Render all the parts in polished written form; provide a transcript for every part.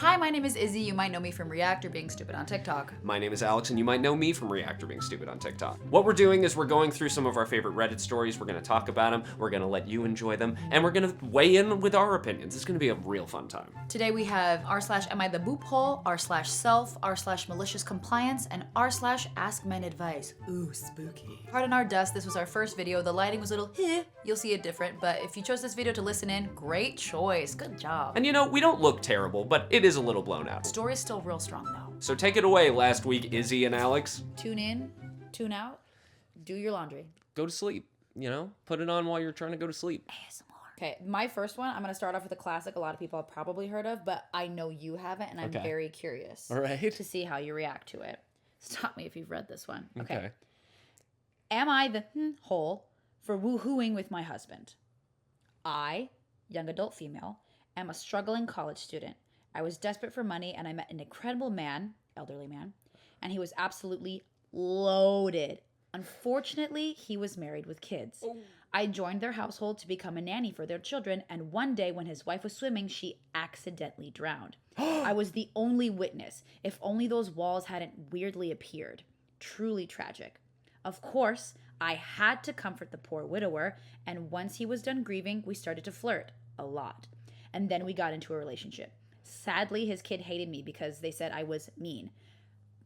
Hi, my name is Izzy. You might know me from React or being stupid on TikTok. My name is Alex, and you might know me from React or being stupid on TikTok. What we're doing is we're going through some of our favorite Reddit stories. We're going to talk about them. We're going to let you enjoy them, and we're going to weigh in with our opinions. It's going to be a real fun time. Today we have r/am I the boop hole, r/self, r/malicious compliance, and r/ask men advice. Ooh, spooky. Pardon our dust. This was our first video. The lighting was a little you'll see it different, but if you chose this video to listen in, great choice. Good job. And you know, we don't look terrible, but it is a little blown out. Story's still real strong though. So take it away, last week, Izzy and Alex. Tune in, tune out, do your laundry. Go to sleep, you know? Put it on while you're trying to go to sleep. ASMR. Okay, my first one, I'm gonna start off with a classic a lot of people have probably heard of, but I know you haven't, and I'm very curious All right. to see how you react to it. Stop me if you've read this one. Okay. Am I the hole for woohooing with my husband? I, young adult female, am a struggling college student. I was desperate for money and I met an incredible man, elderly man, and he was absolutely loaded. Unfortunately, he was married with kids. Oh. I joined their household to become a nanny for their children, and one day when his wife was swimming, she accidentally drowned. I was the only witness. If only those walls hadn't weirdly appeared. Truly tragic. Of course, I had to comfort the poor widower, and once he was done grieving, we started to flirt a lot. And then we got into a relationship. Sadly, his kid hated me because they said I was mean.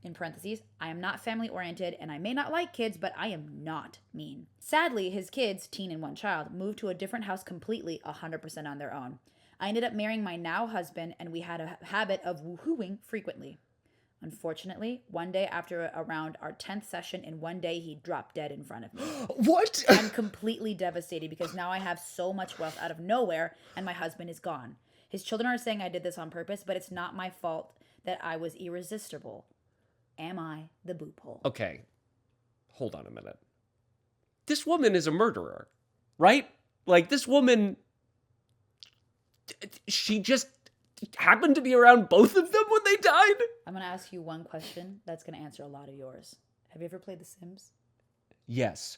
In parentheses, I am not family oriented and I may not like kids, but I am not mean. Sadly, his kids, teen and one child, moved to a different house completely 100% on their own. I ended up marrying my now husband and we had a habit of woohooing frequently. Unfortunately, one day after around our 10th session in one day, he dropped dead in front of me. What? I'm completely devastated because now I have so much wealth out of nowhere and my husband is gone. His children are saying I did this on purpose, but it's not my fault that I was irresistible. Am I the boop hole? Okay. Hold on a minute. This woman is a murderer, right? Like, this woman, she just happened to be around both of them when they died? I'm going to ask you one question that's going to answer a lot of yours. Have you ever played The Sims? Yes.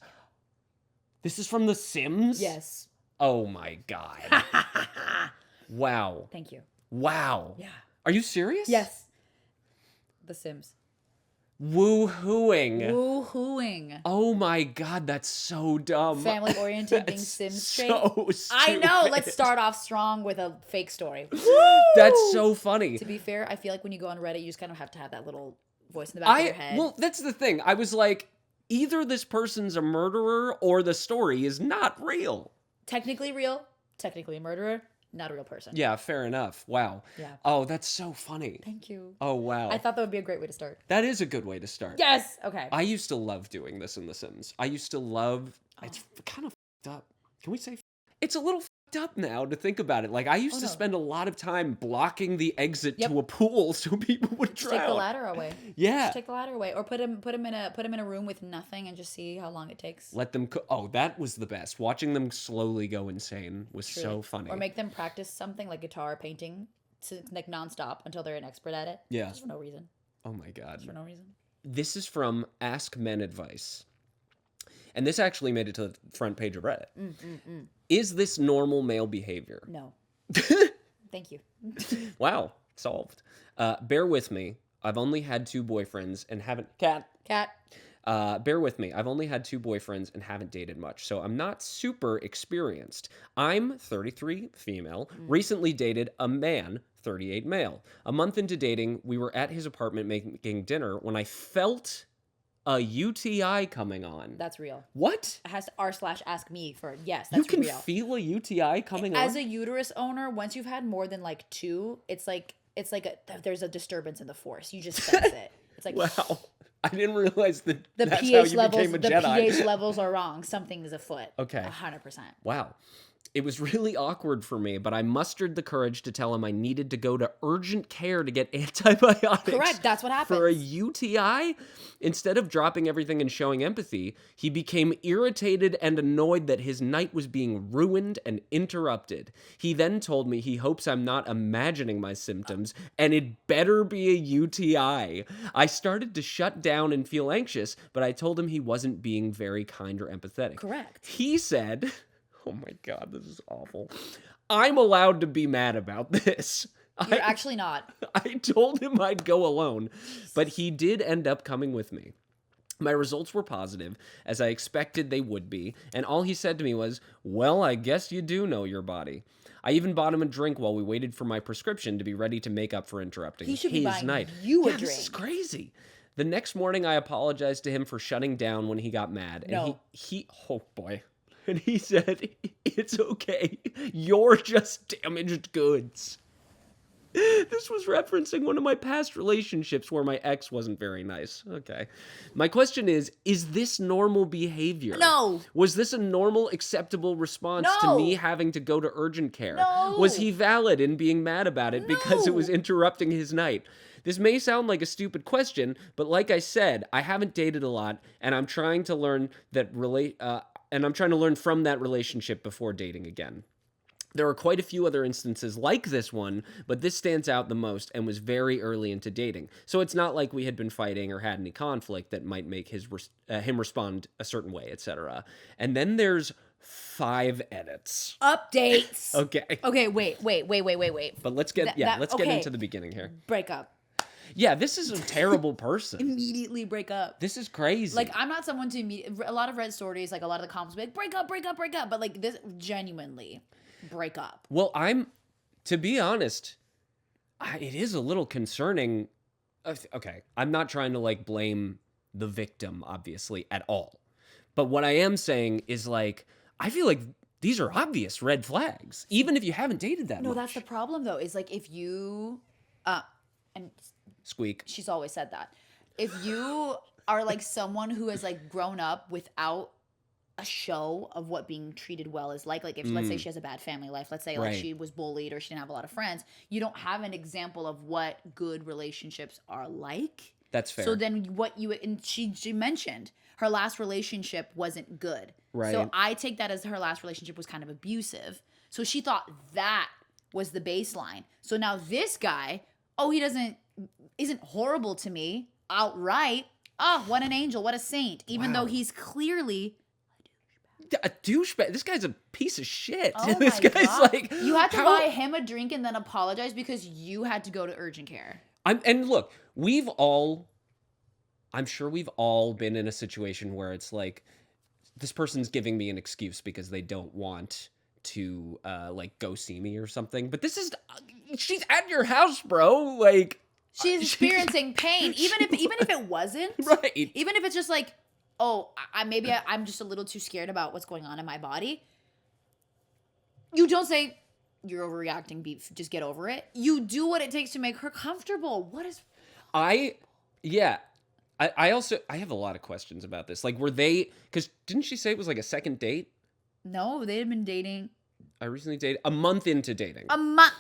This is from The Sims? Yes. Oh my God. Wow. Thank you. Wow. Yeah. Are you serious? Yes. The Sims. Woo-hooing. Woo-hooing. Oh my God, that's so dumb. Family-oriented being Sims trait. So stupid. I know. Let's start off strong with a fake story. That's so funny. To be fair, I feel like when you go on Reddit, you just kind of have to have that little voice in the back of your head. Well, that's the thing. I was like, either this person's a murderer or the story is not real. Technically real, technically a murderer, not a real person. Yeah, fair enough. Wow. Yeah. Oh, that's so funny. Thank you. Oh, wow. I thought that would be a great way to start. That is a good way to start. Yes. Okay. I used to love doing this in The Sims. I used to love... It's kind of fucked up. Can we say... It's a little fucked up now to think about it. Like, I used to spend a lot of time blocking the exit to a pool so people would drown. Take the ladder away. Yeah. Just take the ladder away, or put him in a room with nothing and just see how long it takes. Let them... Oh, that was the best. Watching them slowly go insane was so funny. Or make them practice something like guitar, painting, like nonstop until they're an expert at it. Yeah. Just for no reason. Oh my God. Just for no reason. This is from Ask Men Advice. And this actually made it to the front page of Reddit. Is this normal male behavior? No. Thank you. Wow. Solved. Bear with me. I've only had 2 boyfriends and haven't... Cat. Bear with me. I've only had 2 boyfriends and haven't dated much, so I'm not super experienced. I'm 33, female, recently dated a man, 38 male. A month into dating, we were at his apartment making dinner when I felt a UTI coming on. That's real. What? It has to r/ask me for yes. That's you can real. feel a UTI coming on? As a uterus owner, once you've had more than like 2, it's like there's a disturbance in the force. You just sense it. It's like wow. I didn't realize that the that's pH how you levels. became a The Jedi. pH levels are wrong. Something is afoot. Okay. 100%. Wow. It was really awkward for me, but I mustered the courage to tell him I needed to go to urgent care to get antibiotics. Correct, that's what happens. For a UTI? Instead of dropping everything and showing empathy, he became irritated and annoyed that his night was being ruined and interrupted. He then told me he hopes I'm not imagining my symptoms, and it better be a UTI. I started to shut down and feel anxious, but I told him he wasn't being very kind or empathetic. Correct. He said... Oh my God, this is awful. I'm allowed to be mad about this. You're actually not. I told him I'd go alone, but he did end up coming with me. My results were positive, as I expected they would be, and all he said to me was, well, I guess you do know your body. I even bought him a drink while we waited for my prescription to be ready to make up for interrupting He should be his buying night. you a This is drink. crazy. The next morning, I apologized to him for shutting down when he got mad. And No. he oh boy. And he said, it's okay. You're just damaged goods. This was referencing one of my past relationships where my ex wasn't very nice. Okay. My question is this normal behavior? No. Was this a normal, acceptable response to No. me having to go to urgent care? No. Was he valid in being mad about it because it was No. interrupting his night? This may sound like a stupid question, but like I said, I haven't dated a lot, and I'm trying to learn from that relationship before dating again. There are quite a few other instances like this one, but this stands out the most and was very early into dating. So it's not like we had been fighting or had any conflict that might make him respond a certain way, etc. And then there's 5 edits. Updates. Okay. Okay, wait. But let's get get into the beginning here. Breakup. Yeah, this is a terrible person. Immediately break up. This is crazy. Like, I'm not someone to a lot of red stories, like a lot of the comments be like, break up. But like this, genuinely, break up. Well, to be honest, it is a little concerning. Okay, I'm not trying to like blame the victim, obviously, at all. But what I am saying is like, I feel like these are obvious red flags, even if you haven't dated that much. No, that's the problem though, is like if you, and Squeak. she's always said that. If you are like someone who has like grown up without a show of what being treated well is like if let's say she has a bad family life, let's say like Right. she was bullied or she didn't have a lot of friends, you don't have an example of what good relationships are like. That's fair. So then and she mentioned her last relationship wasn't good. Right. So I take that as her last relationship was kind of abusive. So she thought that was the baseline. So now this guy, he isn't horrible to me outright. Oh, what an angel, what a saint. Even Wow. though he's clearly A douchebag. This guy's a piece of shit. oh This my guy's God. like, You had to how- buy him a drink and then apologize because you had to go to urgent care. And look, I'm sure we've all been in a situation where it's like, this person's giving me an excuse because they don't want to like go see me or something. But she's at your house, bro. Like, She's experiencing pain, even if it wasn't. right. Even if it's just like, I'm just a little too scared about what's going on in my body. You don't say you're overreacting, beef. Just get over it. You do what it takes to make her comfortable. What is? I also have a lot of questions about this. Like, because didn't she say it was like a second date? No, they had been dating I recently dated a month into dating. a month.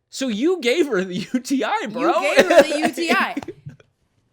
So you gave her the UTI, bro. You gave her the UTI.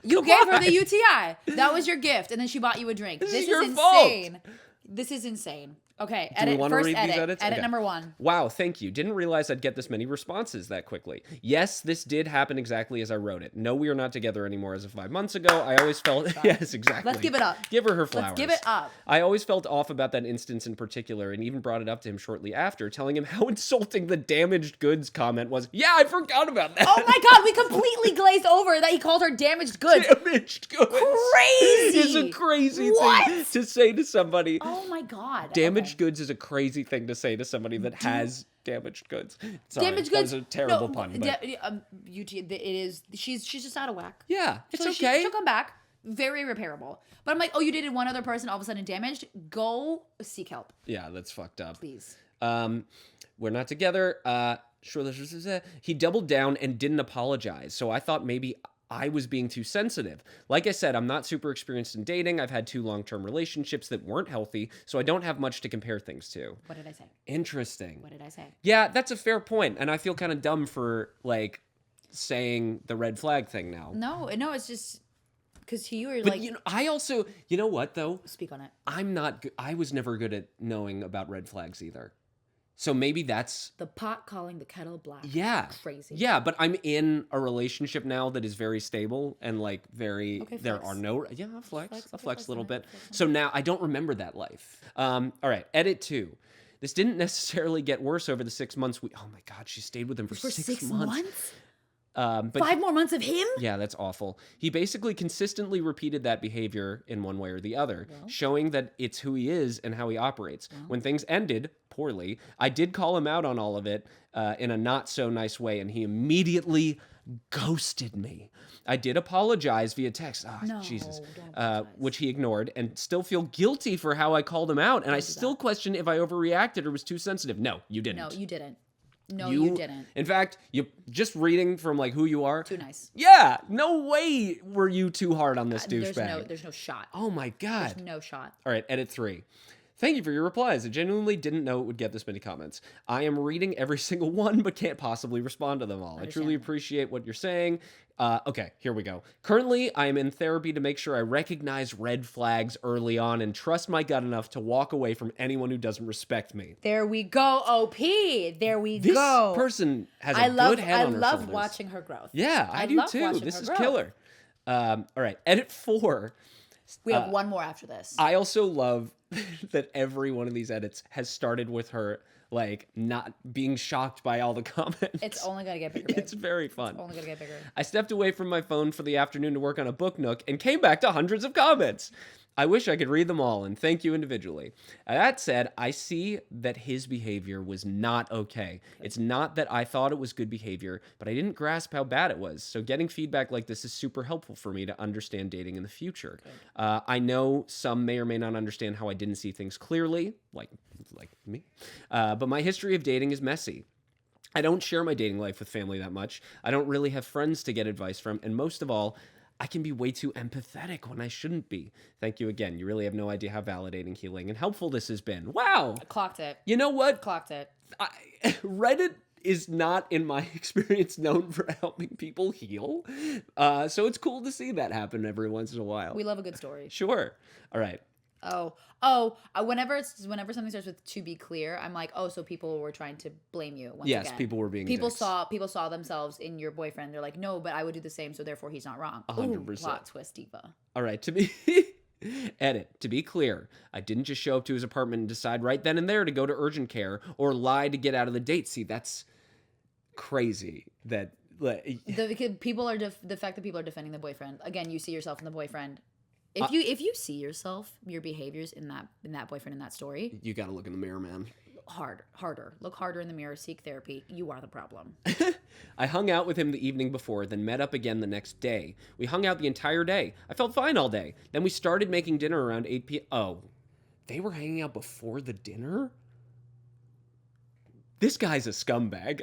You gave her the UTI. That was your gift, and then she bought you a drink. This is your insane. This is insane. Okay, Do we edit. wanna First read these edit. edits? Edit Okay. number 1. Wow, thank you. Didn't realize I'd get this many responses that quickly. Yes, this did happen exactly as I wrote it. No, we are not together anymore as of 5 months ago. I always felt... Yes, exactly. Let's give it up. Give her flowers. Let's give it up. I always felt off about that instance in particular and even brought it up to him shortly after, telling him how insulting the damaged goods comment was. Yeah, I forgot about that. Oh my God, we completely glazed over that he called her damaged goods. Damaged goods. Crazy. It's a crazy What? thing to say to somebody. Oh my God. Damaged Okay. goods is a crazy thing to say to somebody that has damaged goods. Sorry, Damaged that goods. was a terrible No, pun. But it is. She's just out of whack. yeah, it's So okay. she'll come back. Very repairable. But I'm like, you dated one other person, all of a sudden damaged. Go seek help, Yeah, that's fucked up. please. We're not together. He doubled down and didn't apologize. So I thought maybe I was being too sensitive. Like I said, I'm not super experienced in dating. I've had 2 long-term relationships that weren't healthy, so I don't have much to compare things to. What did I say? Interesting. What did I say? Yeah, that's a fair point, and I feel kind of dumb for like saying the red flag thing now. No, it's just because you were But like, I also, you know what though? speak on it. I'm not good. I was never good at knowing about red flags either. So maybe that's The pot calling the kettle black. yeah. Crazy. Yeah, but I'm in a relationship now that is very stable and like very Okay, there flex. are no I'll flex. Flex, I'll okay, flex flex a little on it, bit. flex on So now I don't remember that life. All right, edit 2. This didn't necessarily get worse over the 6 months. Oh my God, she stayed with him for, For 6 months? But 5 more months of him? yeah, that's awful. He basically consistently repeated that behavior in one way or the other, showing that it's who he is and how he operates. When things ended poorly, I did call him out on all of it in a not so nice way, and he immediately ghosted me. I did apologize via text. Oh, No, Jesus. don't apologize. Which he ignored, and still feel guilty for how I called him out. And I still question if I overreacted or was too sensitive. No, you didn't. No, you didn't. No, you didn't. In fact, you just reading from like who you are. Too nice. Yeah, no way were you too hard on this douchebag. There's no shot. Oh my God. There's no shot. All right, edit 3. Thank you for your replies. I genuinely didn't know it would get this many comments. I am reading every single one, but can't possibly respond to them all. I truly appreciate what you're saying. Okay, here we go. Currently, I am in therapy to make sure I recognize red flags early on and trust my gut enough to walk away from anyone who doesn't respect me. There we go, OP. There we This go. person has a good head on her I love shoulders. watching her growth. Yeah, I do too. This is killer. All right, edit 4. We have one more after this. I also love that every one of these edits has started with her like not being shocked by all the comments. It's only gonna get bigger. Babe. It's very fun. It's only gonna get bigger. I stepped away from my phone for the afternoon to work on a book nook and came back to hundreds of comments. I wish I could read them all and thank you individually. That said, I see that his behavior was not okay. It's not that I thought it was good behavior, but I didn't grasp how bad it was. So getting feedback like this is super helpful for me to understand dating in the future. I know some may or may not understand how I didn't see things clearly, like me. But my history of dating is messy. I don't share my dating life with family that much. I don't really have friends to get advice from. And most of all, I can be way too empathetic when I shouldn't be. Thank you again. You really have no idea how validating, healing, and helpful this has been. Wow. I clocked it. You know what? Clocked it. Reddit is not, in my experience, known for helping people heal. So it's cool to see that happen every once in a while. We love a good story. Sure. All right. Whenever something starts with "to be clear," I'm like, oh, so people were trying to blame you. Yes, again. people were being people dicks. saw themselves in your boyfriend. They're like, no, but I would do the same, so therefore he's not wrong. 100%. Plot twist, diva. All right, to be clear, I didn't just show up to his apartment and decide right then and there to go to urgent care or lie to get out of the date. See, that's crazy. That The fact that people are defending the boyfriend. Again, you see yourself in the boyfriend. If you see yourself, your behaviors in that boyfriend in that story, you got to look in the mirror, man. Harder. Look harder in the mirror. Seek therapy. You are the problem. I hung out with him the evening before, then met up again the next day. We hung out the entire day. I felt fine all day. Then we started making dinner around 8 p.m. Oh, they were hanging out before the dinner? This guy's a scumbag.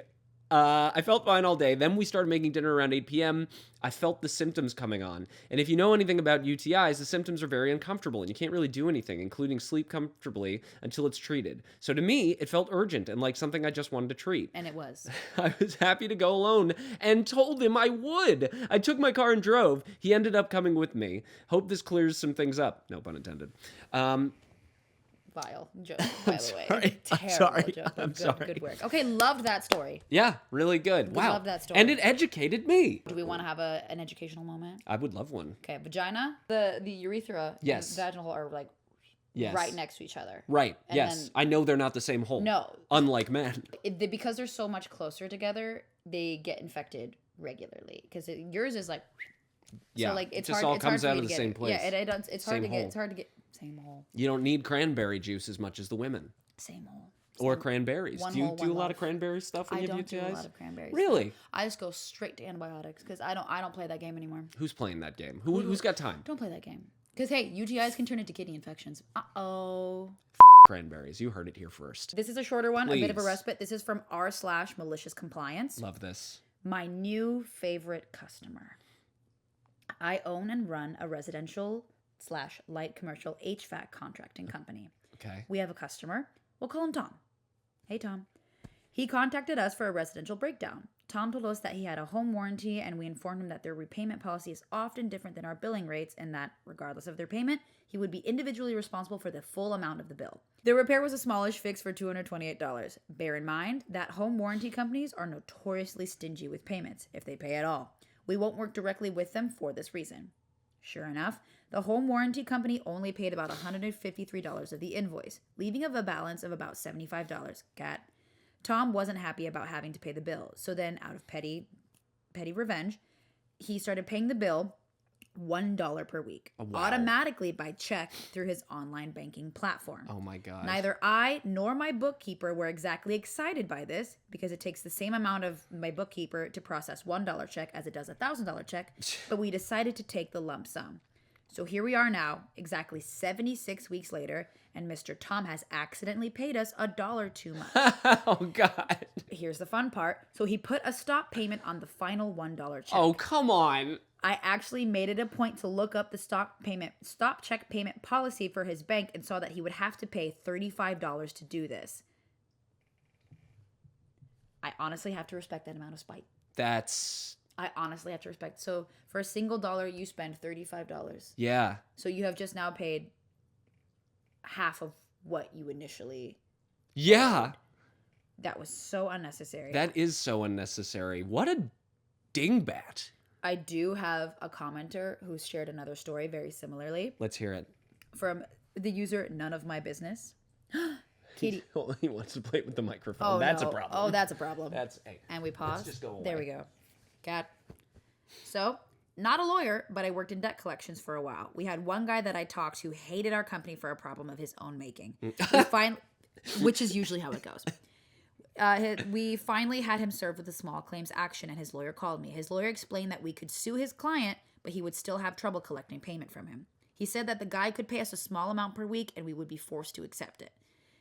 I felt fine all day. Then we started making dinner around 8 p.m. I felt the symptoms coming on. And if you know anything about UTIs, the symptoms are very uncomfortable and you can't really do anything, including sleep comfortably, until it's treated. So to me, it felt urgent and like something I just wanted to treat. And it was. I was happy to go alone and told him I would. I took my car and drove. He ended up coming with me. Hope this clears some things up. No pun intended. Vile joke, by the way. Sorry. Terrible joke. I'm sorry. Good work. Okay, loved that story. Yeah, really good. Wow. Love that story. And it educated me. Do we want to have an educational moment? I would love one. Okay, vagina, the urethra, Yes. and vaginal hole are like Yes. right next to each other. Right. And yes. then- I know they're not the same hole. No. Unlike men. Because they're so much closer together, they get infected regularly. Because yours is like, Yeah. so like it's it just hard. all it's comes hard for out me of to the get same it. place. Yeah, it's hard Same to get. hole. It's hard to get. Same hole. You don't need cranberry juice as much as the women. Same hole. Or cranberries. One Do you hole, do one a lot love. of cranberry stuff when I you have don't do UTIs? a lot of cranberries. Really? I just go straight to antibiotics because I don't play that game anymore. Who's playing that game? Who's got time? Don't play that game. Because hey, UTIs can turn into kidney infections. Cranberries. You heard it here first. This is a shorter one, a bit of a Please. respite. This is from r/malicious compliance. Love this. My new favorite customer. I own and run a residential/light commercial HVAC contracting company. Okay. We have a customer. We'll call him Tom. Hey, Tom. He contacted us for a residential breakdown. Tom told us that he had a home warranty, and we informed him that their repayment policy is often different than our billing rates, and that, regardless of their payment, he would be individually responsible for the full amount of the bill. The repair was a smallish fix for $228. Bear in mind that home warranty companies are notoriously stingy with payments, if they pay at all. We won't work directly with them for this reason. Sure enough, the home warranty company only paid about $153 of the invoice, leaving a balance of about $75. Cat. Tom wasn't happy about having to pay the bill, so then out of petty revenge, he started paying the bill $1 per week, automatically by check through his online banking platform. Oh my God. Neither I nor my bookkeeper were exactly excited by this because it takes the same amount of my bookkeeper to process $1 check as it does a $1,000 check, but we decided to take the lump sum. So here we are now, exactly 76 weeks later, and Mr. Tom has accidentally paid us $1 too much. Oh, God. Here's the fun part. So he put a stop payment on the final $1 check. Oh, come on. I actually made it a point to look up the stop check payment policy for his bank and saw that he would have to pay $35 to do this. I honestly have to respect that amount of spite. I honestly have to respect. So for a single dollar, you spend $35. Yeah. So you have just now paid half of what you initially Yeah. owed. That was so unnecessary. That is so unnecessary. What a dingbat. I do have a commenter who shared another story very similarly Let's hear it. from the user None of My Business. Katie. He wants to play with the microphone. Oh, That's no. a problem. Oh, that's a problem. Hey, And we pause. let's just go away. There we go. Cat. So, not a lawyer, but I worked in debt collections for a while. We had one guy that I talked to who hated our company for a problem of his own making. Which is usually how it goes. We finally had him served with a small claims action, and his lawyer called me. His lawyer explained that we could sue his client, but he would still have trouble collecting payment from him. He said that the guy could pay us a small amount per week, and we would be forced to accept it.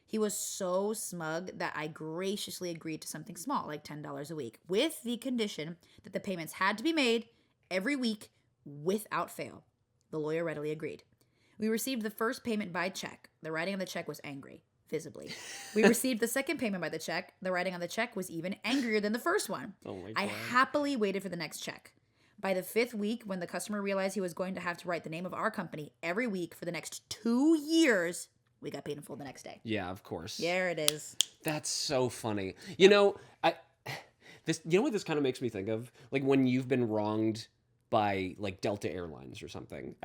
He was so smug that I graciously agreed to something small, like $10 a week, with the condition that the payments had to be made every week without fail. The lawyer readily agreed. We received the first payment by check. The writing on the check was angry, visibly. We received the second payment by the check. The writing on the check was even angrier than the first one. Oh my God. I happily waited for the next check. By the fifth week, when the customer realized he was going to have to write the name of our company every week for the next 2 years, we got paid in full the next day. Yeah, of course. There it is. That's so funny. You know, you know what this kind of makes me think of? Like when you've been wronged by like Delta Airlines or something.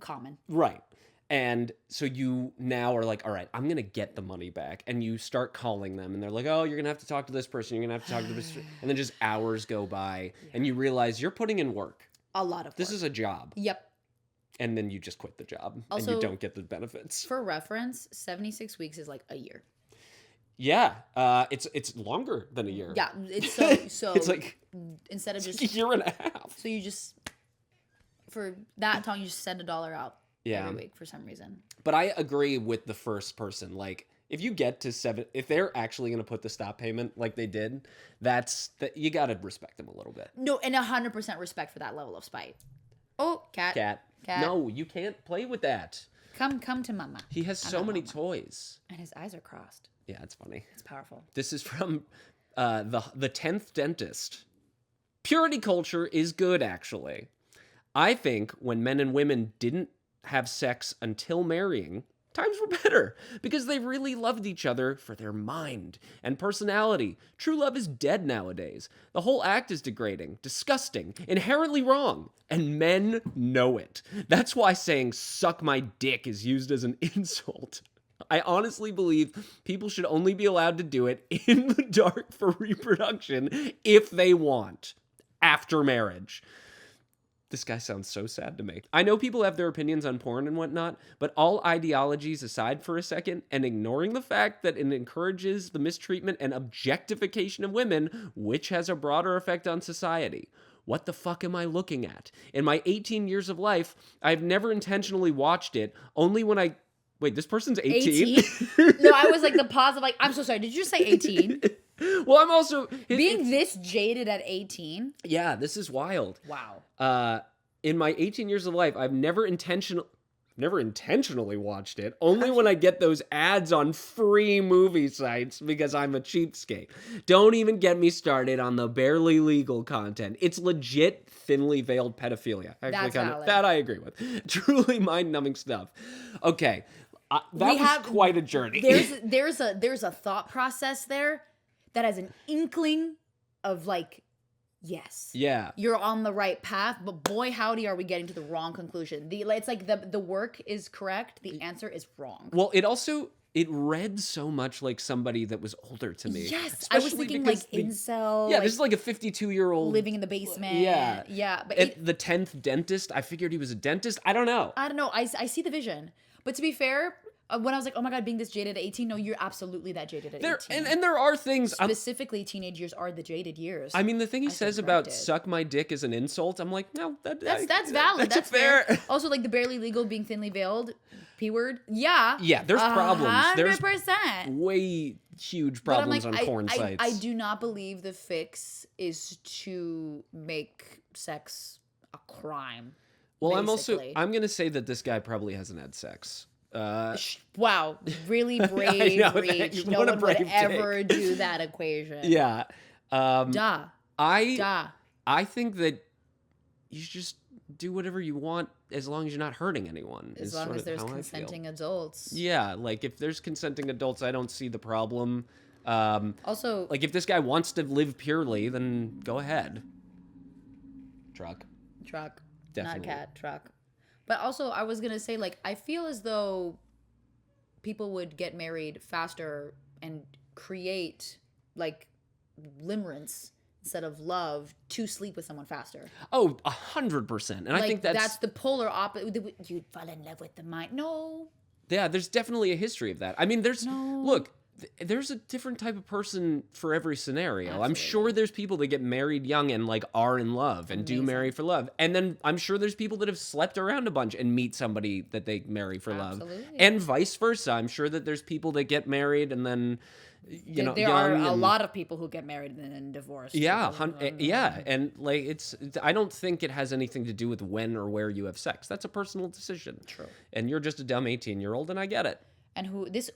Common. Right. And so you now are like, all right, I'm going to get the money back. And you start calling them and they're like, oh, you're going to have to talk to this person. You're going to have to talk to this. And then just hours go by and you realize you're putting in work. A lot of work. This is a job. Yep. And then you just quit the job Also, and you don't get the benefits. For reference, 76 weeks is like a year. Yeah. It's longer than a year. Yeah. It's so It's like instead of just a year and a half. So you just for that time you just send $1 out every week for some reason. But I agree with the first person. Like if you get to 7, if they're actually going to put the stop payment like they did, that you got to respect them a little bit. No, and 100% respect for that level of spite. Oh, cat. No, you can't play with that. Come to mama. He has so many toys. And his eyes are crossed. Yeah, it's funny. It's powerful. This is from the 10th dentist. Purity culture is good, actually. I think when men and women didn't have sex until marrying, times were better because they really loved each other for their mind and personality. True love is dead nowadays. The whole act is degrading, disgusting, inherently wrong, and men know it. That's why saying suck my dick is used as an insult. I honestly believe people should only be allowed to do it in the dark for reproduction if they want, after marriage. This guy sounds so sad to me. I know people have their opinions on porn and whatnot, but all ideologies aside for a second, and ignoring the fact that it encourages the mistreatment and objectification of women, which has a broader effect on society. What the fuck am I looking at? In my 18 years of life, I've never intentionally watched it, only when I... Wait, this person's 18? No, I was like the pause of like, I'm so sorry. Did you just say 18? Well, I'm also... Being this jaded at 18? Yeah, this is wild. Wow. In my 18 years of life, I've never intentionally watched it, only when I get those ads on free movie sites because I'm a cheapskate. Don't even get me started on the barely legal content. It's legit thinly veiled pedophilia. Actually, That's valid. that I agree with. Truly mind-numbing stuff. Okay, that was quite a journey. There's a thought process there that has an inkling of like yes. Yeah. You're on the right path, but boy, howdy, are we getting to the wrong conclusion. It's like the work is correct, the answer is wrong. Well, it read so much like somebody that was older to me. Yes, I was Especially thinking because like incel. Yeah, like, this is like a 52-year-old living in the basement. Yeah. Yeah, but The 10th dentist. I figured he was a dentist. I don't know. I don't know. I see the vision. But to be fair, when I was like, oh my God, being this jaded at 18, no, you're absolutely that jaded at 18. And there are things. Specifically, teenage years are the jaded years. I mean, the thing he says about corrected. suck my dick is an insult. I'm like, no, That's valid. That's fair. Also, like the barely legal being thinly veiled, P word. Yeah. Yeah, there's problems. There's 100%. way huge But I'm problems like, on porn sites. I do not believe the fix is to make sex a crime. Well, basically. I'm going to say that this guy probably hasn't had sex. Wow, really brave know, reach. No what a one brave would ever do that equation. Yeah. Duh. I think that you should just do whatever you want as long as you're not hurting anyone. As long as there's consenting adults. Yeah, like if there's consenting adults, I don't see the problem. Also, like if this guy wants to live purely, then go ahead. Truck. Definitely. not cat, truck. But also, I was gonna say, like, I feel as though people would get married faster and create like limerence instead of love to sleep with someone faster. Oh, 100%. And like, I think that's the polar opposite. You'd fall in love with the mind. No. Yeah, there's definitely a history of that. I mean, there's No. look, there's a different type of person for every scenario. Absolutely. I'm sure there's people that get married young and like are in love and do marry for love. And then I'm sure there's people that have slept around a bunch and meet somebody that they marry for love. Absolutely. And vice versa. I'm sure that there's people that get married and then there are a lot of people who get married and then divorced. Yeah, yeah, and like it's I don't think it has anything to do with when or where you have sex. That's a personal decision. True. And you're just a dumb 18-year-old, and I get it. And who this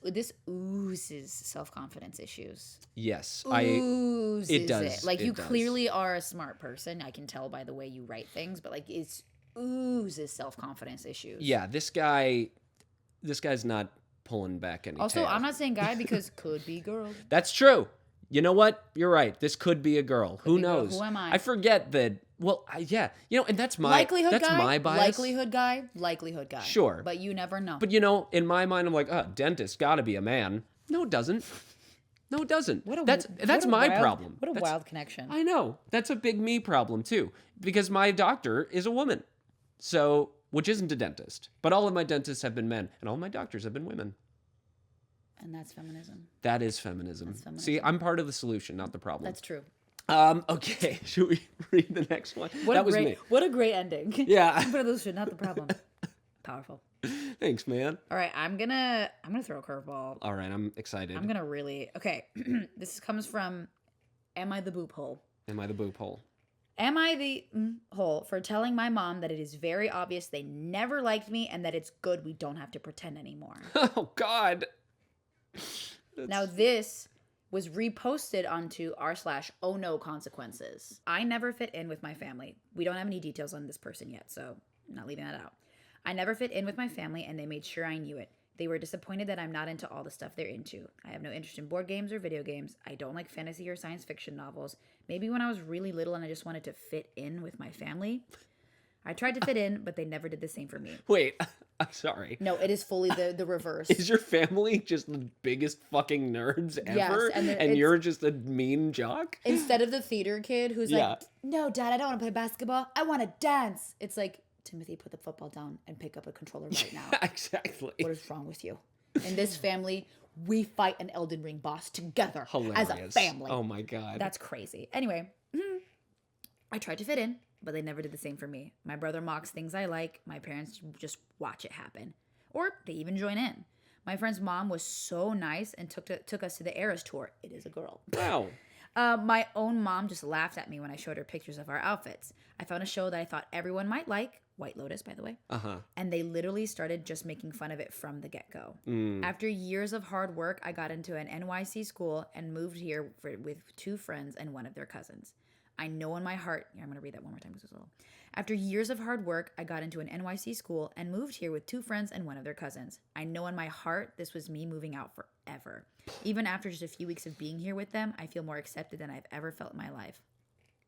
oozes self-confidence issues. Yes, Oozes it does. Like it you does. clearly are a smart person. I can tell by the way you write things, but like it's oozes self-confidence issues. Yeah, this guy's not pulling back any Also, tail. I'm not saying guy because could be girl. That's true. You know what? You're right. This could be a girl. Who be a girl. knows? Who am I? I forget that. Well, yeah. And that's my Likelihood that's guy. my bias. Likelihood guy. Sure. But you never know. But in my mind, I'm like, dentist, gotta be a man. No, it doesn't. No, it doesn't. That's my problem. What a wild connection. I know. That's a big me problem too, because my doctor is a woman, so which isn't a dentist. But all of my dentists have been men, and all my doctors have been women. And that's feminism. That is feminism. That's feminism. See, I'm part of the solution, not the problem. That's true. Okay, should we read the next one? That was me. What a great ending. Yeah. But those shit, not the problem. Powerful. Thanks, man. All right, I'm gonna throw a curveball. All right, I'm excited. I'm gonna really okay. This comes from Am I the Boop Hole? Am I the boop hole? Am I the hole for telling my mom that it is very obvious they never liked me and that it's good we don't have to pretend anymore? Oh God. Now this was reposted onto r/oh no consequences. I never fit in with my family. We don't have any details on this person yet, so I'm not leaving that out. I never fit in with my family and they made sure I knew it. They were disappointed that I'm not into all the stuff they're into. I have no interest in board games or video games. I don't like fantasy or science fiction novels. Maybe when I was really little and I just wanted to fit in with my family. I tried to fit in, but they never did the same for me. Wait, I'm sorry. No, it is fully the reverse. Is your family just the biggest fucking nerds ever? Yes, and you're just a mean jock? Instead of the theater kid who's Yeah. like, no, Dad, I don't want to play basketball. I want to dance. It's like, Timothy, put the football down and pick up a controller right now. Exactly. What is wrong with you? In this family, we fight an Elden Ring boss together Hilarious. as a family. Oh my God. That's crazy. Anyway, I tried to fit in, but they never did the same for me. My brother mocks things I like. My parents just watch it happen. Or they even join in. My friend's mom was so nice and took us to the Eras tour. It is a girl. Wow. My own mom just laughed at me when I showed her pictures of our outfits. I found a show that I thought everyone might like, White Lotus, by the way. Uh-huh. And they literally started just making fun of it from the get-go. After years of hard work, I got into an NYC school and moved here with two friends and one of their cousins. I know in my heart, I'm going to read that one more time because it's a little. After years of hard work, I got into an NYC school and moved here with two friends and one of their cousins. I know in my heart this was me moving out forever. Even after just a few weeks of being here with them, I feel more accepted than I've ever felt in my life.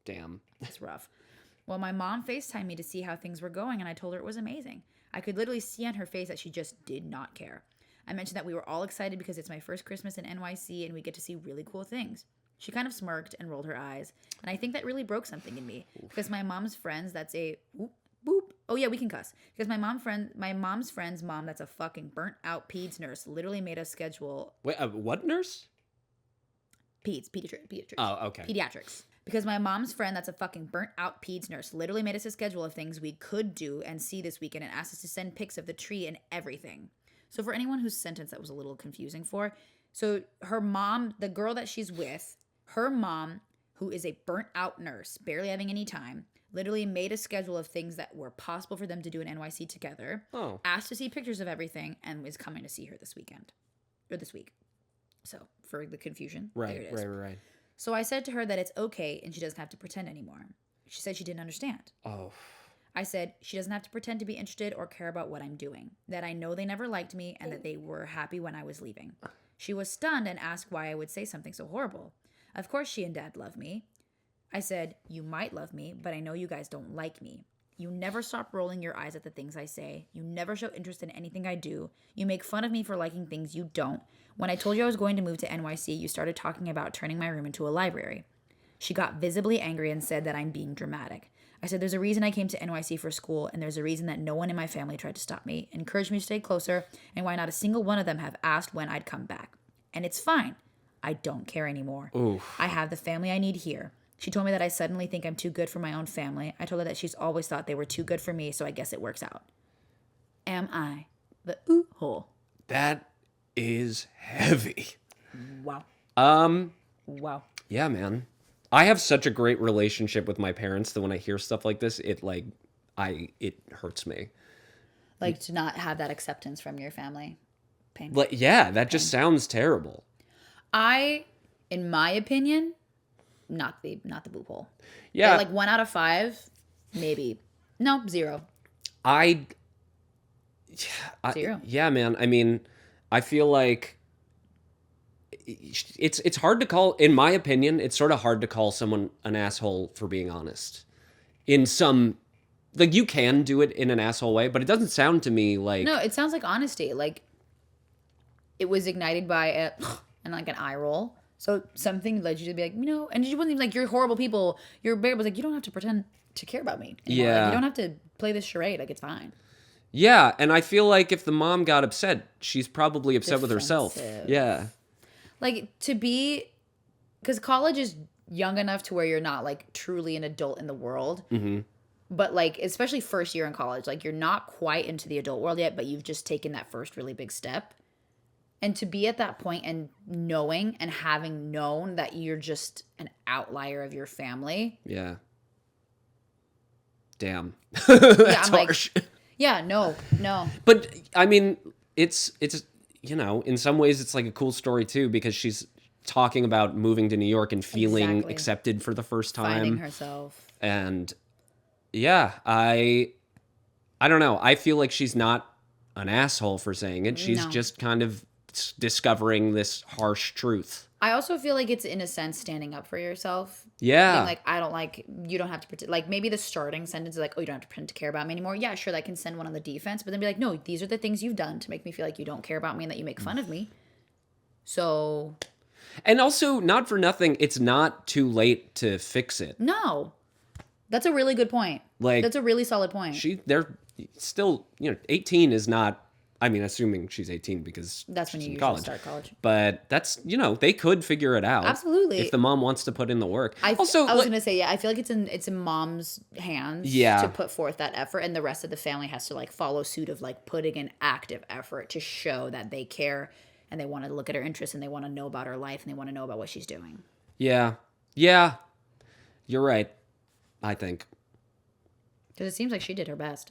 Damn. It's rough. Well, my mom FaceTimed me to see how things were going, and I told her it was amazing. I could literally see on her face that she just did not care. I mentioned that we were all excited because it's my first Christmas in NYC and we get to see really cool things. She kind of smirked and rolled her eyes, and I think that really broke something in me because my mom's friends, that's a whoop, boop. Oh yeah, we can cuss. Because my mom's friend's mom, that's a fucking burnt out peds nurse, literally made us schedule Wait, what nurse? pediatrics. Oh, okay. Pediatrics. Because my mom's friend, that's a fucking burnt out peds nurse, literally made us a schedule of things we could do and see this weekend and asked us to send pics of the tree and everything. So for anyone whose sentence that was a little confusing for, so her mom, the girl that she's with, her mom, who is a burnt out nurse, barely having any time, literally made a schedule of things that were possible for them to do in NYC together, asked to see pictures of everything, and was coming to see her this weekend. Or this week. So, for the confusion, there it is. Right. So I said to her that it's okay and she doesn't have to pretend anymore. She said she didn't understand. Oh. I said she doesn't have to pretend to be interested or care about what I'm doing, that I know they never liked me and that they were happy when I was leaving. She was stunned and asked why I would say something so horrible. Of course she and Dad love me. I said, you might love me, but I know you guys don't like me. You never stop rolling your eyes at the things I say. You never show interest in anything I do. You make fun of me for liking things you don't. When I told you I was going to move to NYC, you started talking about turning my room into a library. She got visibly angry and said that I'm being dramatic. I said there's a reason I came to NYC for school, and there's a reason that no one in my family tried to stop me, encouraged me to stay closer, and why not a single one of them have asked when I'd come back. And it's fine. I don't care anymore. Oof. I have the family I need here. She told me that I suddenly think I'm too good for my own family. I told her that she's always thought they were too good for me, so I guess it works out. Am I the hole? That is heavy. Wow. Wow. Yeah, man. I have such a great relationship with my parents that when I hear stuff like this, it hurts me. Like to not have that acceptance from your family. Pain. Like, yeah, that just sounds terrible. In my opinion, not the boob hole. Yeah. Like 1 out of 5, maybe. No, 0. 0. Yeah, man. I mean, I feel like it's hard to call, in my opinion, it's sort of hard to call someone an asshole for being honest. In some, like, you can do it in an asshole way, but it doesn't sound to me like... No, it sounds like honesty. Like, it was ignited by and like an eye roll. So something led you to be like, and you wasn't even like, you're horrible people. Your bear was like, you don't have to pretend to care about me anymore. Yeah. Like, you don't have to play this charade. Like, it's fine. Yeah, and I feel like if the mom got upset, she's probably upset with herself. Defensive. Yeah. Like, because college is young enough to where you're not, like, truly an adult in the world. Mm-hmm. But, like, especially first year in college, like, you're not quite into the adult world yet, but you've just taken that first really big step. And to be at that point and knowing and having known that you're just an outlier of your family. Yeah. Damn. Yeah, That's I'm harsh. like, yeah, no. But, I mean, it's in some ways it's like a cool story, too, because she's talking about moving to New York and feeling accepted for the first time. Finding herself. And, yeah, I don't know. I feel like she's not an asshole for saying it. She's just kind of discovering this harsh truth. I also feel like it's, in a sense, standing up for yourself. Yeah. Being you don't have to pretend. Like, maybe the starting sentence is like, oh, you don't have to pretend to care about me anymore. Yeah, sure, that can send one on the defense. But then be like, no, these are the things you've done to make me feel like you don't care about me and that you make fun of me. So. And also, not for nothing, it's not too late to fix it. No. That's a really good point. Like, that's a really solid point. They're still, 18 is not, I mean, assuming she's 18 because that's when you usually college. Start college. But that's, they could figure it out. Absolutely. If the mom wants to put in the work. I was going to say, I feel like it's in mom's hands to put forth that effort, and the rest of the family has to, like, follow suit of, like, putting an active effort to show that they care and they want to look at her interests and they want to know about her life and they want to know about what she's doing. Yeah. Yeah. You're right, I think. Because it seems like she did her best.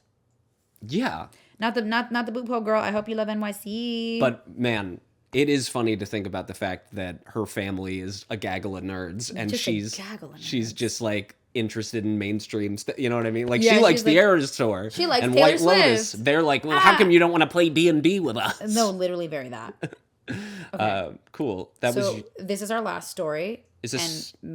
Yeah. Not the boob hole girl. I hope you love NYC. But man, it is funny to think about the fact that her family is a gaggle of nerds, and just she's just like interested in mainstream stuff. You know what I mean? Like, yeah, she likes the Eras Tour. She likes and Taylor White Lotus. Swift. They're like, well, how come you don't want to play D&D with us? No, literally very that. Okay. Cool. That So was. this is our last story. Is this? And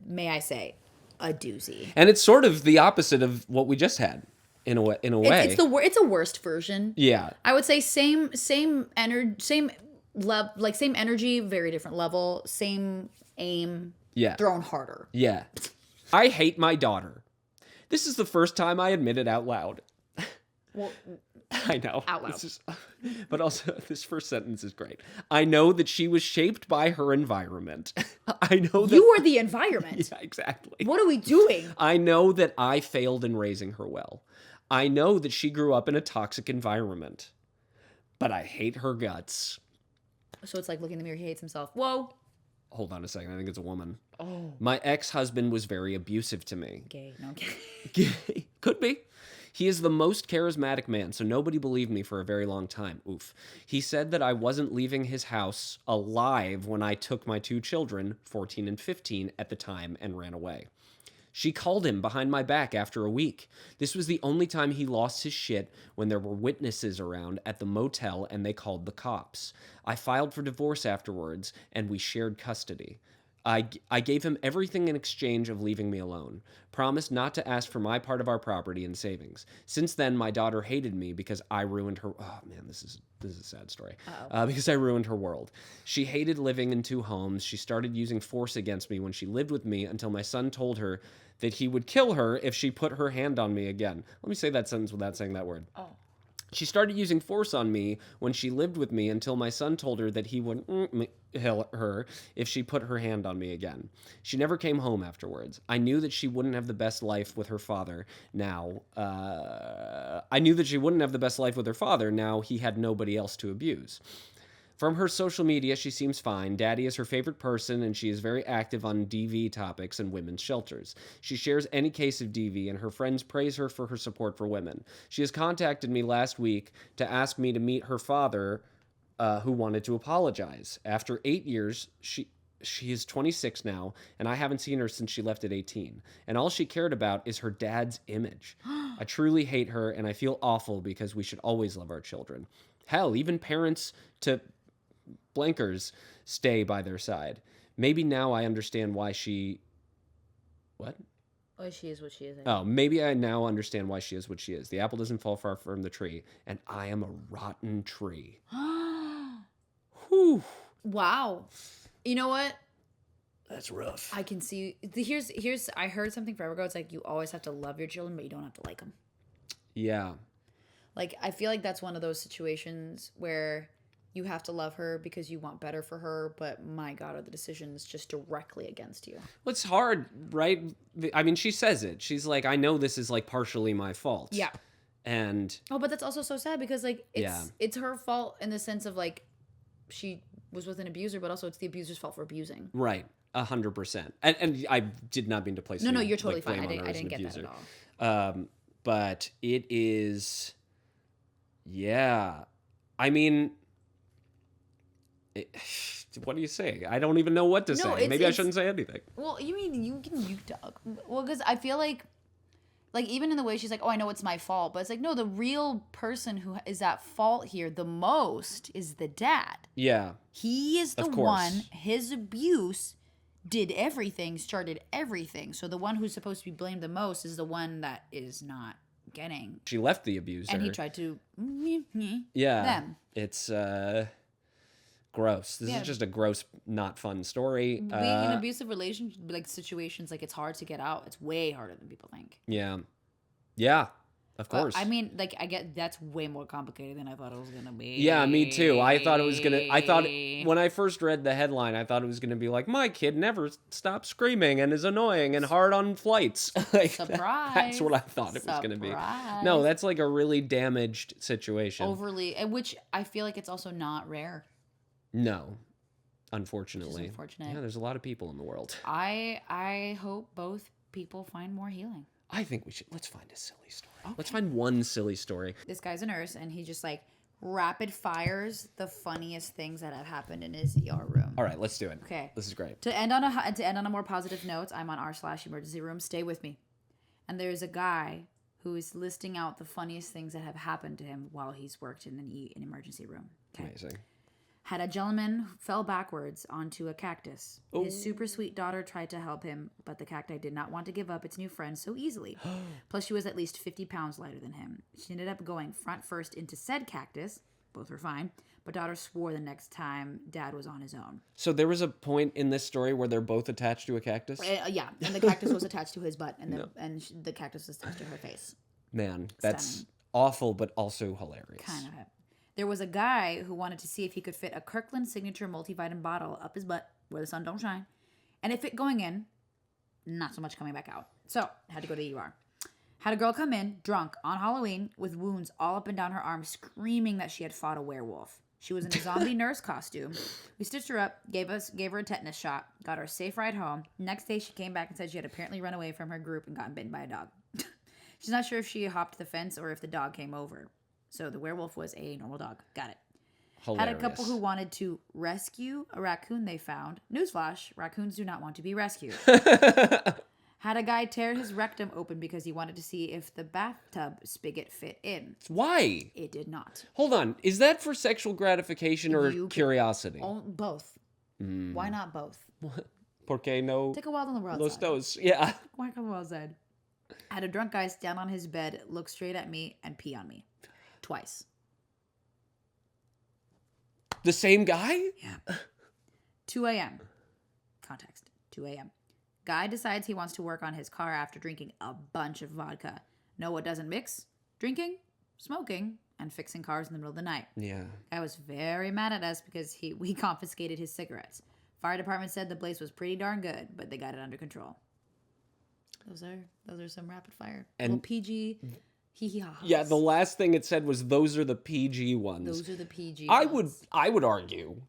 may I say, a doozy. And it's sort of the opposite of what we just had, in a way. It's a worst version. Yeah. I would say same energy, same energy, very different level, same aim, Yeah. thrown harder. Yeah. I hate my daughter. This is the first time I admit it out loud. Well, I know. Out loud. But also, this first sentence is great. I know that she was shaped by her environment. I know that. you are the environment. Yeah, exactly. What are we doing? I know that I failed in raising her well. I know that she grew up in a toxic environment. But I hate her guts. So it's like looking in the mirror, he hates himself. Whoa. Hold on a second. I think it's a woman. Oh. My ex-husband was very abusive to me. Gay. No, I'm kidding. Could be. He is the most charismatic man, so nobody believed me for a very long time. Oof. He said that I wasn't leaving his house alive when I took my 2 children, 14 and 15 at the time, and ran away. She called him behind my back after a week. This was the only time he lost his shit, when there were witnesses around at the motel and they called the cops. I filed for divorce afterwards, and we shared custody. I gave him everything in exchange of leaving me alone. Promised not to ask for my part of our property and savings. Since then, my daughter hated me because I ruined her. Oh man, this is a sad story. Because I ruined her world. She hated living in 2 homes. She started using force against me when she lived with me until my son told her that he would kill her if she put her hand on me again. Let me say that sentence without saying that word. Oh. She started using force on me when she lived with me until my son told her that he would kill her if she put her hand on me again. She never came home afterwards. I knew that she wouldn't have the best life with her father now. Now he had nobody else to abuse. From her social media, she seems fine. Daddy is her favorite person, and she is very active on DV topics and women's shelters. She shares any case of DV, and her friends praise her for her support for women. She has contacted me last week to ask me to meet her father, who wanted to apologize. After 8 years, she is 26 now, and I haven't seen her since she left at 18. And all she cared about is her dad's image. I truly hate her, and I feel awful because we should always love our children. Hell, even parents to blankers stay by their side. Maybe now I understand why she... What? Oh, she is what she is. Oh, maybe I now understand why she is what she is. The apple doesn't fall far from the tree, and I am a rotten tree. Whew. Wow. You know what? That's rough. I can see. Here's. I heard something forever ago. It's like you always have to love your children, but you don't have to like them. Yeah. Like I feel like that's one of those situations where you have to love her because you want better for her, but my God, are the decisions just directly against you? Well, it's hard, right? I mean, she says it. She's like, I know this is like partially my fault. Yeah. And but that's also so sad because like it's her fault in the sense of like she was with an abuser, but also it's the abuser's fault for abusing. Right. 100%. And I did not mean to place No, you're totally fine. I didn't get that at all. But it is, yeah. I mean, what do you say? I don't even know what to say. Maybe I shouldn't say anything. Well, you mean you talk. Well, because I feel like even in the way she's like, oh, I know it's my fault, but it's like, no, the real person who is at fault here the most is the dad. Yeah. He is the one. His abuse did everything, started everything. So the one who's supposed to be blamed the most is the one that is not getting. She left the abuser. And he tried to them. It's gross. This is just a gross, not fun story. Being in abusive relationship, like situations, like it's hard to get out. It's way harder than people think. Yeah. Yeah. Of course. I mean, like, I get that's way more complicated than I thought it was gonna be. Yeah, me too. I thought when I first read the headline, I thought it was gonna be like, my kid never stops screaming and is annoying and hard on flights. Like, surprise. That's what I thought it was gonna be. No, that's like a really damaged situation. Overly, which I feel like it's also not rare. No, unfortunately. Which is unfortunate. Yeah, there's a lot of people in the world. I hope both people find more healing. I think let's find a silly story. Okay. Let's find one silly story. This guy's a nurse, and he just like rapid fires the funniest things that have happened in his ER room. All right, let's do it. Okay, this is great. To end on a more positive note, I'm on r/emergency room. Stay with me. And there's a guy who is listing out the funniest things that have happened to him while he's worked in an emergency room. Okay. Amazing. Had a gentleman who fell backwards onto a cactus. Oh. His super sweet daughter tried to help him, but the cacti did not want to give up its new friend so easily. Plus, she was at least 50 pounds lighter than him. She ended up going front first into said cactus. Both were fine, but daughter swore the next time dad was on his own. So there was a point in this story where they're both attached to a cactus? Yeah, and the cactus was attached to his butt, and the cactus was attached to her face. Man, that's Stunning. awful, but also hilarious. Kind of. There was a guy who wanted to see if he could fit a Kirkland Signature multivitamin bottle up his butt where the sun don't shine. And it fit going in, not so much coming back out. So, had to go to the ER. Had a girl come in, drunk, on Halloween, with wounds all up and down her arm, screaming that she had fought a werewolf. She was in a zombie nurse costume. We stitched her up, gave her a tetanus shot, got her a safe ride home. Next day, she came back and said she had apparently run away from her group and gotten bitten by a dog. She's not sure if she hopped the fence or if the dog came over. So the werewolf was a normal dog. Got it. Hilarious. Had a couple who wanted to rescue a raccoon they found. Newsflash, raccoons do not want to be rescued. Had a guy tear his rectum open because he wanted to see if the bathtub spigot fit in. Why? It did not. Hold on. Is that for sexual gratification or curiosity? Both. Why not both? ¿Por qué no Take a wild on the world los side. dos? Yeah. Why come outside? Had a drunk guy stand on his bed, look straight at me, and pee on me. Twice. The same guy? Yeah. 2 a.m. Context. 2 a.m. Guy decides he wants to work on his car after drinking a bunch of vodka. Know what doesn't mix? Drinking, smoking, and fixing cars in the middle of the night. Yeah. Guy was very mad at us because we confiscated his cigarettes. Fire department said the place was pretty darn good, but they got it under control. Those are some rapid fire. And little PG hee-hee-ha. Yeah, the last thing it said was those are the PG ones. Those are the PG I ones. would argue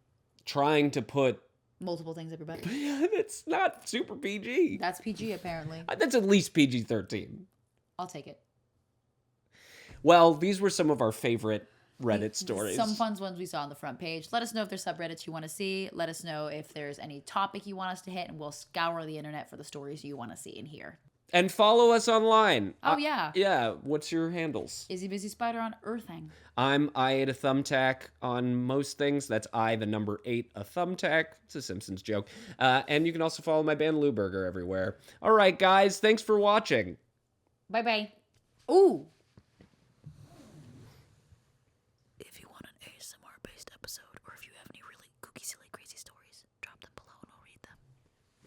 trying to put Multiple things everybody. it's not super PG. That's PG apparently. That's at least PG-13. I'll take it. Well, these were some of our favorite Reddit stories. Some fun ones we saw on the front page. Let us know if there's subreddits you want to see. Let us know if there's any topic you want us to hit, and we'll scour the internet for the stories you want to see and hear. And follow us online. Oh, yeah. Yeah, what's your handles? Izzy Busy Spider on Earthing. I'm I8 a thumbtack on most things. That's I, the number 8, a thumbtack. It's a Simpsons joke. And you can also follow my band Lou Burger everywhere. All right, guys, thanks for watching. Bye-bye. Ooh.